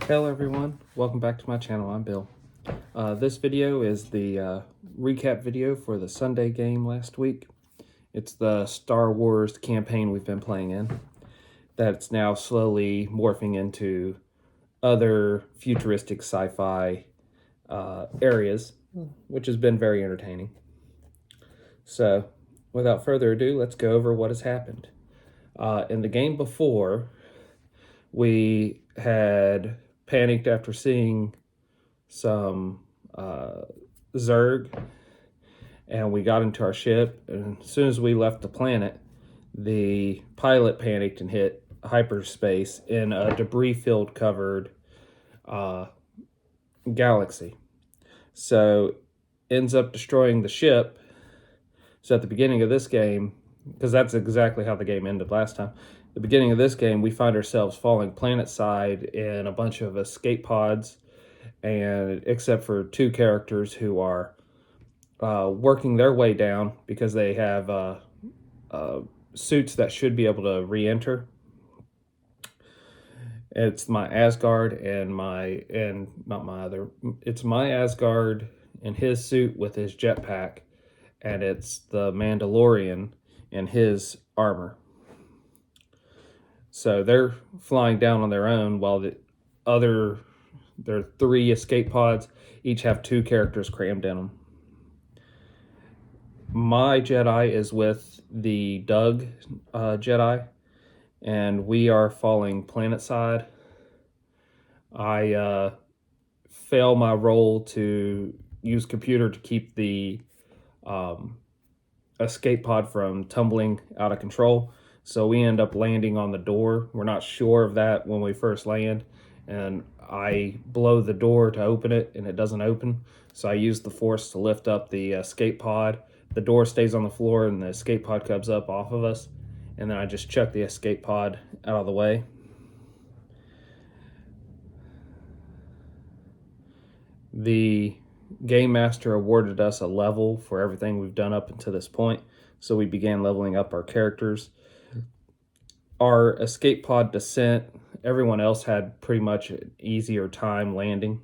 Hello everyone, welcome back to my channel. I'm Bill. This video is the recap video for the Sunday game last week. It's the Star Wars campaign we've been playing in that's now slowly morphing into other futuristic sci-fi areas, which has been very entertaining. So without further ado, let's go over what has happened. In the game before, we had panicked after seeing some Zerg, and we got into our ship, and as soon as we left the planet, the pilot panicked and hit hyperspace in a debris-filled covered galaxy. So ends up destroying the ship. So at the beginning of this game, because that's exactly how the game ended last time, the beginning of this game, we find ourselves falling planet side in a bunch of escape pods, and except for two characters who are working their way down because they have suits that should be able to re-enter. It's my Asgard and it's my Asgard in his suit with his jetpack, and it's the Mandalorian in his armor. So they're flying down on their own while there are three escape pods, each have two characters crammed in them. My Jedi is with the Doug Jedi, and we are falling planet side. I fail my roll to use computer to keep the escape pod from tumbling out of control. So we end up landing on the door. We're not sure of that when we first land, and I blow the door to open it, and it doesn't open. So I use the force to lift up the escape pod. The door stays on the floor, and the escape pod comes up off of us, and then I just chuck the escape pod out of the way. The Game Master awarded us a level for everything we've done up until this point, so we began leveling up our characters. Our escape pod descent, everyone else had pretty much an easier time landing.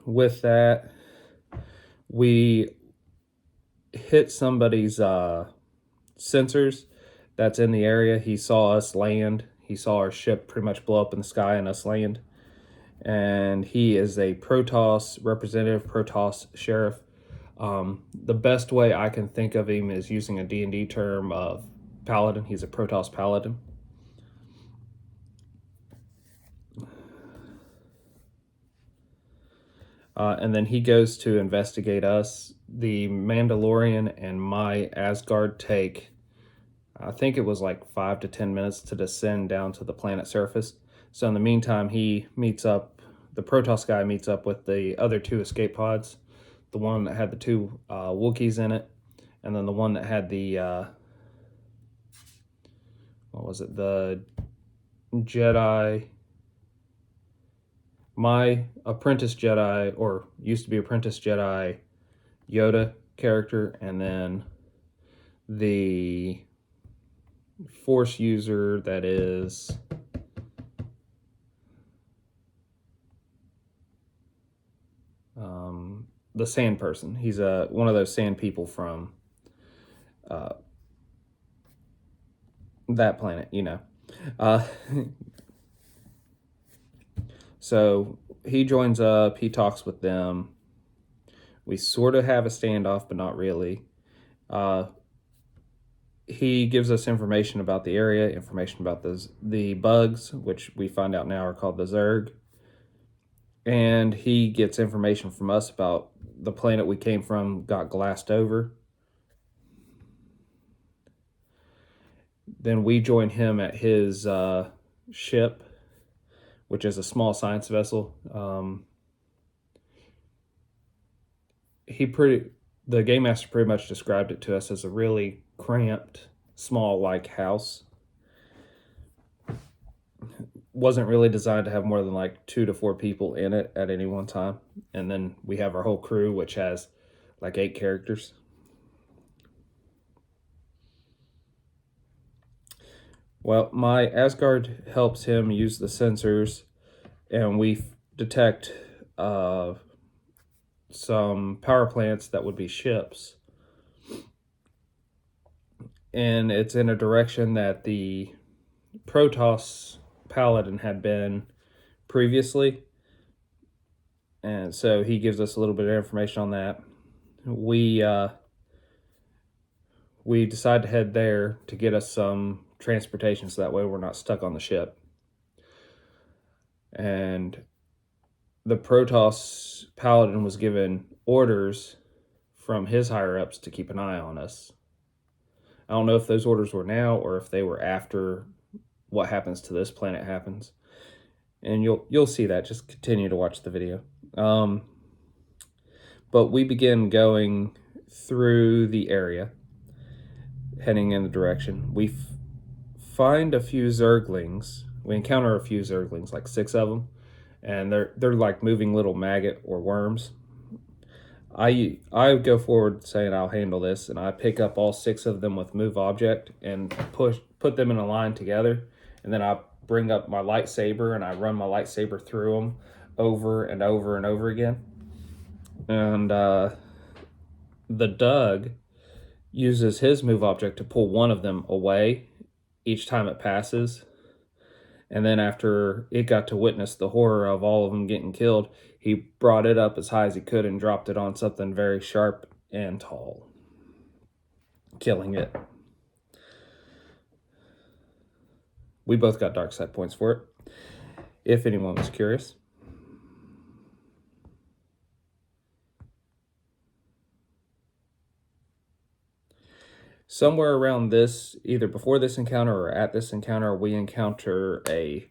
With that, we hit somebody's sensors that's in the area. He saw us land. He saw our ship pretty much blow up in the sky and us land. And he is a protoss representative, protoss sheriff. The best way I can think of him is using a D&D term of paladin. He's a protoss paladin. And then he goes to investigate us. The Mandalorian and my Asgard take, I think it was like 5 to 10 minutes to descend down to the planet surface. So in the meantime, the Protoss guy meets up with the other two escape pods. The one that had the two Wookiees in it, and then the one that had the, the Jedi, my apprentice Jedi, or used to be apprentice Jedi, Yoda character, and then the Force user that is the sand person. He's one of those sand people from that planet, you know. So he joins up, he talks with them. We sort of have a standoff, but not really. He gives us information about the area, information about the bugs, which we find out now are called the Zerg. And he gets information from us about the planet we came from got glassed over. Then we join him at his ship, which is a small science vessel. The Game Master pretty much described it to us as a really cramped, small, like house. Wasn't really designed to have more than like 2 to 4 people in it at any one time. And then we have our whole crew, which has like 8 characters. Well, my Asgard helps him use the sensors, and we detect some power plants that would be ships. And it's in a direction that the protoss paladin had been previously. And so he gives us a little bit of information on that. We decide to head there to get us some transportation so that way we're not stuck on the ship. And the protoss paladin was given orders from his higher ups to keep an eye on us. I don't know if those orders were now or if they were after what happens to this planet happens. And you'll see that. Just continue to watch the video. But we begin going through the area, heading in the direction. We find a few zerglings. We encounter a few zerglings, like 6 of them, and they're like moving little maggot or worms. I go forward saying I'll handle this, and I pick up all 6 of them with move object and put them in a line together, and then I bring up my lightsaber and I run my lightsaber through them over and over and over again. And the Doug uses his move object to pull one of them away each time it passes. And then after it got to witness the horror of all of them getting killed, he brought it up as high as he could and dropped it on something very sharp and tall, killing it. We both got dark side points for it, if anyone was curious. Somewhere around this, either before this encounter or at this encounter, we encounter a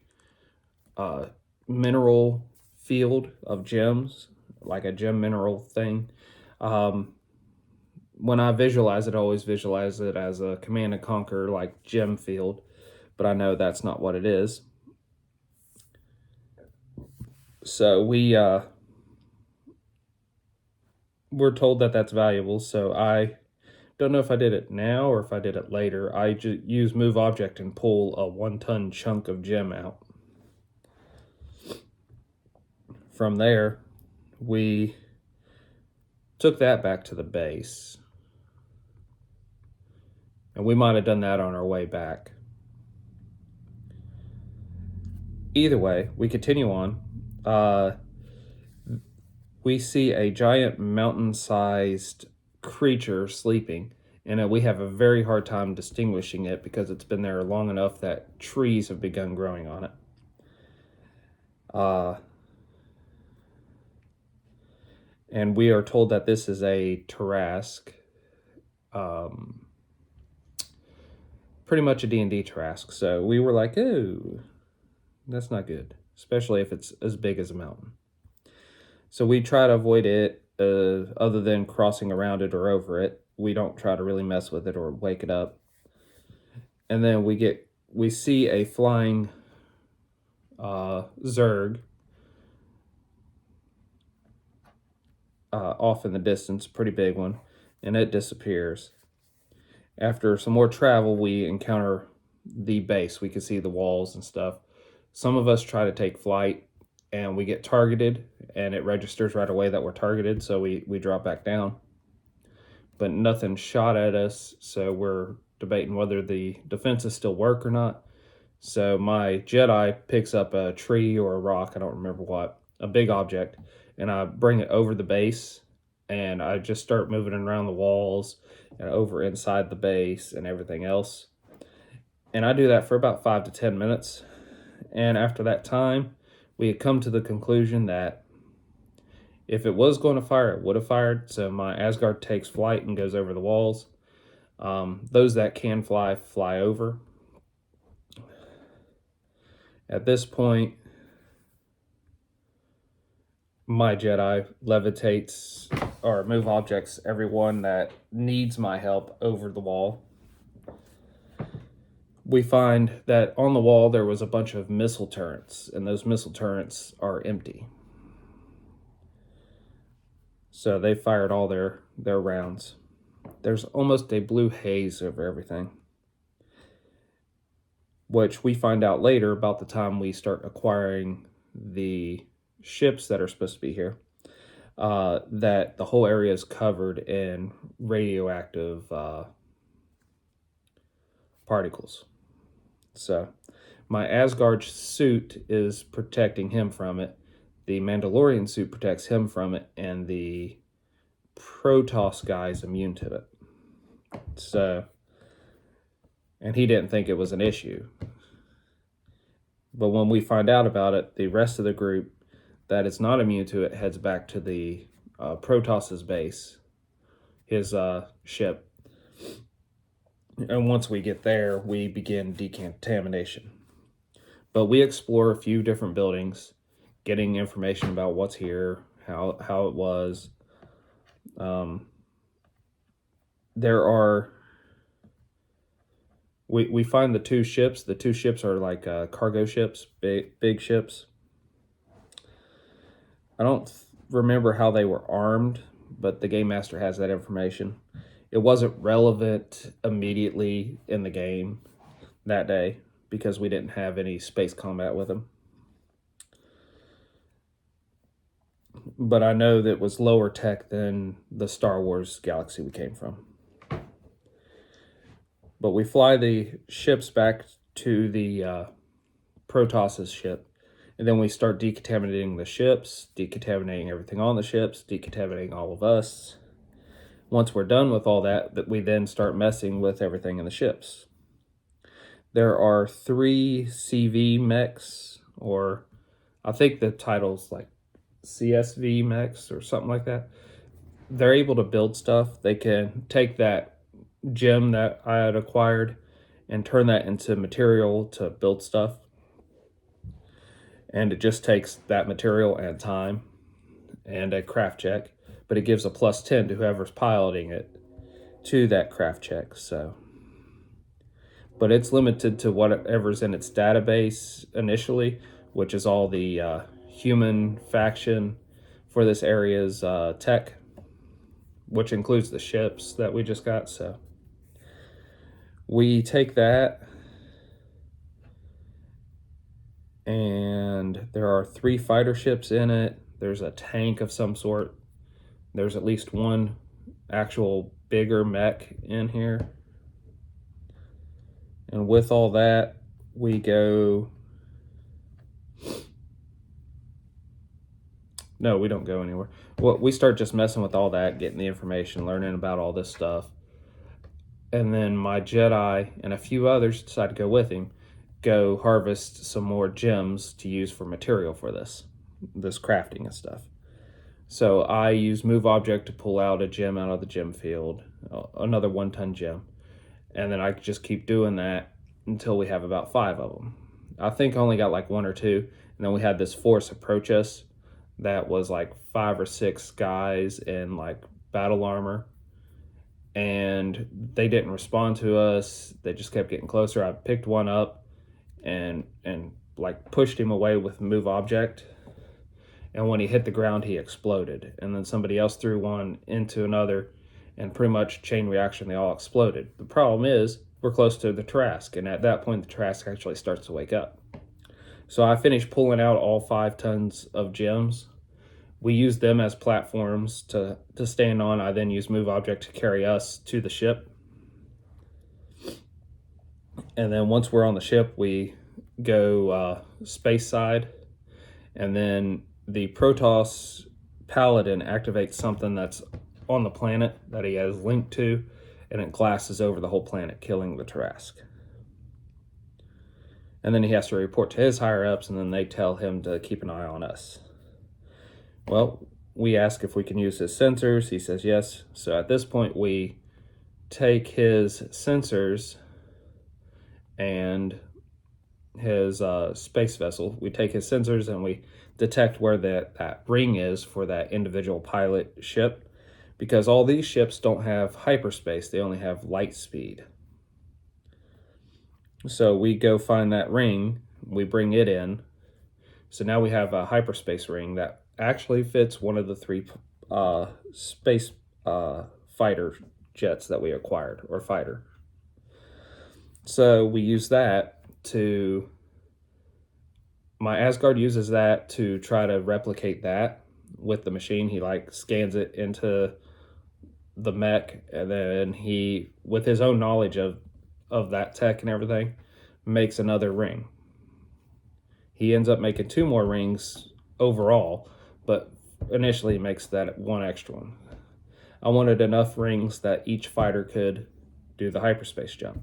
mineral field of gems, like a gem mineral thing. When I visualize it, I always visualize it as a Command and Conquer like gem field, but I know that's not what it is. So we're told that that's valuable, so I don't know if I did it now or if I did it later. I just use move object and pull a 1-ton chunk of gem out. From there, we took that back to the base. And we might have done that on our way back. Either way, we continue on. We see a giant mountain-sized creature sleeping, and we have a very hard time distinguishing it because it's been there long enough that trees have begun growing on it. And we are told that this is a Tarrasque, pretty much a D&D Tarrasque. So we were like, oh, that's not good, especially if it's as big as a mountain. So we try to avoid it, other than crossing around it or over it. We don't try to really mess with it or wake it up. And then we see a flying Zerg off in the distance, pretty big one, and it disappears. After some more travel, we encounter the base. We can see the walls and stuff. Some of us try to take flight, and we get targeted, and it registers right away that we're targeted, so we drop back down. But nothing shot at us, so we're debating whether the defenses still work or not. So my Jedi picks up a tree or a rock, I don't remember what, a big object, and I bring it over the base, and I just start moving it around the walls and over inside the base and everything else. And I do that for about 5 to 10 minutes. And after that time, we had come to the conclusion that if it was going to fire, it would have fired. So my Asgard takes flight and goes over the walls. Those that can fly, fly over. At this point, my Jedi levitates or move objects everyone that needs my help over the wall. We find that on the wall there was a bunch of missile turrets, and those missile turrets are empty. So they fired all their rounds. There's almost a blue haze over everything. which we find out later about the time we start acquiring the ships that are supposed to be here, that the whole area is covered in radioactive particles. So my Asgard suit is protecting him from it. The Mandalorian suit protects him from it, and the protoss guy is immune to it. So, and he didn't think it was an issue. But when we find out about it, the rest of the group that is not immune to it heads back to the Protoss's base, his ship. And once we get there, we begin decontamination. But we explore a few different buildings, getting information about what's here, how it was. We find the two ships. The two ships are like cargo ships, big ships. I don't remember how they were armed, but the game master has that information. It wasn't relevant immediately in the game that day because we didn't have any space combat with them. But I know that it was lower tech than the Star Wars galaxy we came from. But we fly the ships back to the Protoss's ship, and then we start decontaminating the ships, decontaminating everything on the ships, decontaminating all of us. Once we're done with all that we then start messing with everything in the ships. There are 3 CV mechs, or I think the title's like CSV mechs or something like that. They're able to build stuff. They can take that gem that I had acquired and turn that into material to build stuff. And it just takes that material and time and a craft check, but it gives a +10 to whoever's piloting it to that craft check. So, but it's limited to whatever's in its database initially, which is all the human faction for this area's tech, which includes the ships that we just got. So we take that, and there are 3 fighter ships in it. There's a tank of some sort. There's at least one actual bigger mech in here. And with all that, we go... No, we don't go anywhere. Well, we start just messing with all that, getting the information, learning about all this stuff. And then my Jedi and a few others decide to go with him, go harvest some more gems to use for material for this crafting and stuff. So I use move object to pull out a gem out of the gem field, another 1-ton gem. And then I just keep doing that until we have about 5 of them. I think I only got like 1 or 2. And then we had this force approach us that was like 5 or 6 guys in like battle armor. And they didn't respond to us. They just kept getting closer. I picked one up and like pushed him away with move object. And when he hit the ground, he exploded. And then somebody else threw one into another, and pretty much chain reaction, they all exploded. The problem is we're close to the Trask, and at that point, the Trask actually starts to wake up. So I finished pulling out all 5 tons of gems. We use them as platforms to stand on. I then use move object to carry us to the ship. And then once we're on the ship, we go space side. And then the Protoss paladin activates something that's on the planet that he has linked to, and it glasses over the whole planet, killing the Trask. And then he has to report to his higher-ups, and then they tell him to keep an eye on us. Well, we ask if we can use his sensors. He says yes. So at this point, we take his sensors and his space vessel. We take his sensors and we detect where that ring is for that individual pilot ship, because all these ships don't have hyperspace. They only have light speed. So we go find that ring. We bring it in. So now we have a hyperspace ring that actually fits one of the 3 space fighter jets that we acquired, or fighter. So we use that my Asgard uses that to try to replicate that with the machine. He like scans it into the mech, and then he, with his own knowledge of that tech and everything, makes another ring. He ends up making 2 more rings overall, but initially he makes that 1 extra one. I wanted enough rings that each fighter could do the hyperspace jump.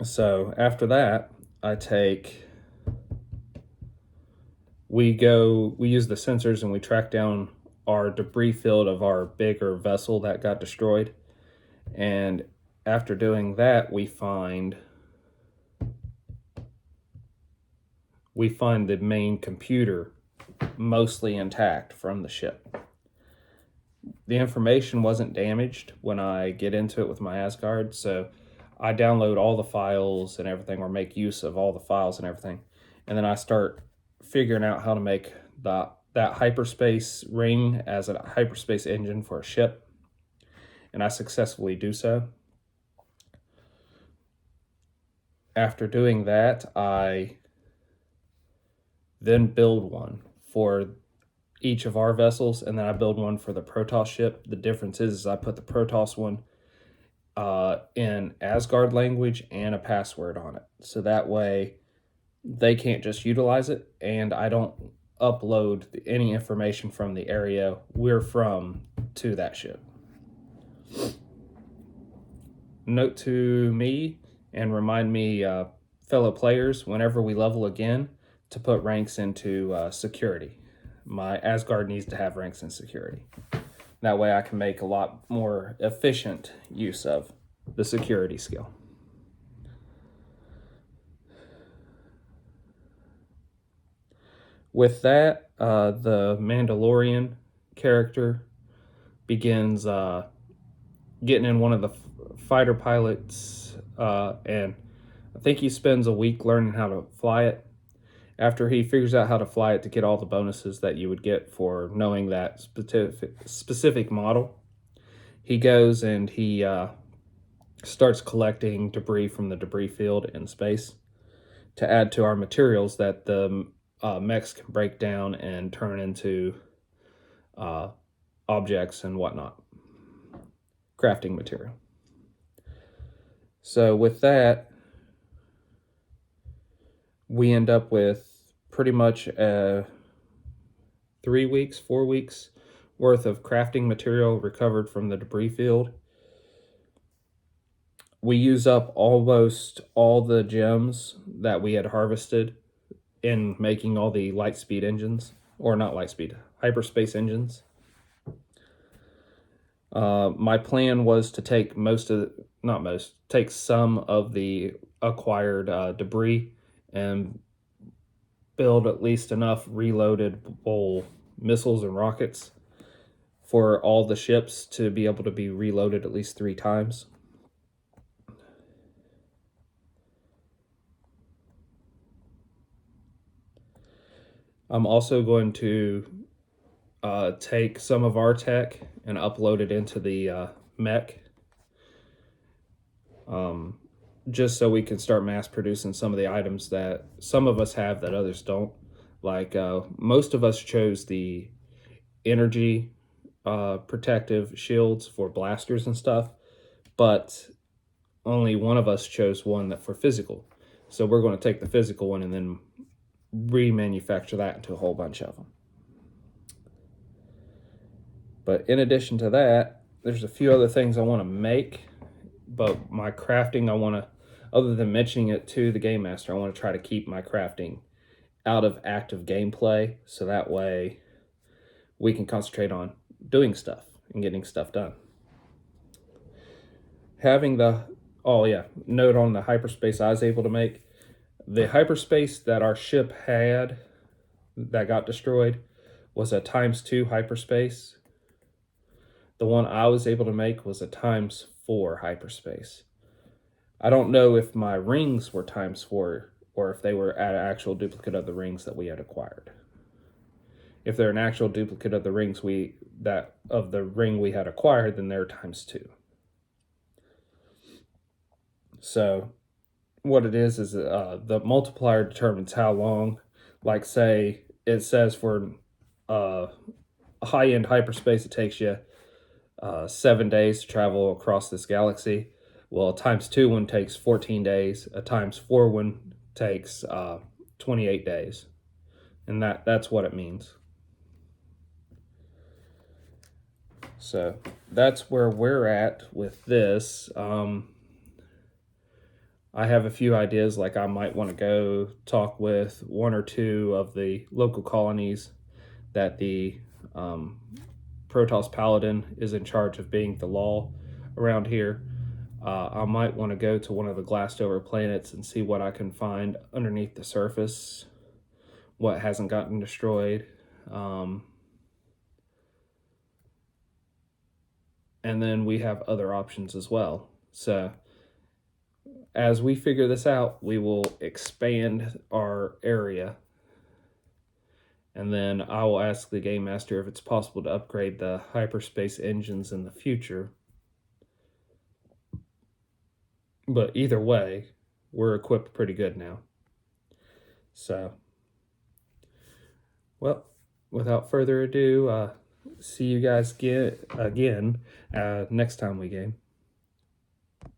So after that, we use the sensors and we track down our debris field of our bigger vessel that got destroyed. And after doing that, we find the main computer mostly intact from the ship. The information wasn't damaged when I get into it with my Asgard, so I download all the files and everything, or make use of all the files and everything, and then I start figuring out how to make that hyperspace ring as a hyperspace engine for a ship, and I successfully do so. After doing that, I then build one for each of our vessels, and then I build one for the protoss ship. The difference is I put the protoss one in Asgard language and a password on it, so that way they can't just utilize it, and I don't upload any information from the area we're from to that ship. Note to me, and remind me, fellow players, whenever we level again, to put ranks into security. My Asgard needs to have ranks in security. That way I can make a lot more efficient use of the security skill. With that, the Mandalorian character begins getting in one of the fighter pilots, and I think he spends a week learning how to fly it. After he figures out how to fly it to get all the bonuses that you would get for knowing that specific model, he goes and he starts collecting debris from the debris field in space to add to our materials that the mechs can break down and turn into objects and whatnot, crafting material. So with that, we end up with pretty much 3 weeks, 4 weeks worth of crafting material recovered from the debris field. We use up almost all the gems that we had harvested in making all the lightspeed engines, or not lightspeed, hyperspace engines. My plan was to take take some of the acquired debris and build at least enough reloadable missiles and rockets for all the ships to be able to be reloaded at least 3 times. I'm also going to take some of our tech and upload it into the mech, just so we can start mass producing some of the items that some of us have that others don't. Like most of us chose the energy protective shields for blasters and stuff, but only one of us chose one that for physical. So we're going to take the physical one and then remanufacture that into a whole bunch of them. But in addition to that, there's a few other things I want to make, but my crafting, other than mentioning it to the Game Master, I want to try to keep my crafting out of active gameplay, so that way we can concentrate on doing stuff and getting stuff done. Note on the hyperspace I was able to make. The hyperspace that our ship had that got destroyed was a ×2 hyperspace. The one I was able to make was a ×4 hyperspace. I don't know if my rings were ×4 or if they were an actual duplicate of the rings that we had acquired. If they're an actual duplicate of the rings ring we had acquired, then they're ×2. So what it is the multiplier determines how long. Like, say it says for high-end hyperspace, it takes you 7 days to travel across this galaxy. Well, a times 2 one takes 14 days. A times 4 one takes 28 days, and that's what it means. So that's where we're at with this. I have a few ideas, like I might want to go talk with one or two of the local colonies that the protoss paladin is in charge of being the law around here. I might want to go to one of the glassed over planets and see what I can find underneath the surface, what hasn't gotten destroyed. And then we have other options as well. So as we figure this out, we will expand our area. And then I will ask the game master if it's possible to upgrade the hyperspace engines in the future. But either way, we're equipped pretty good now. So, well, without further ado, see you guys again next time we game.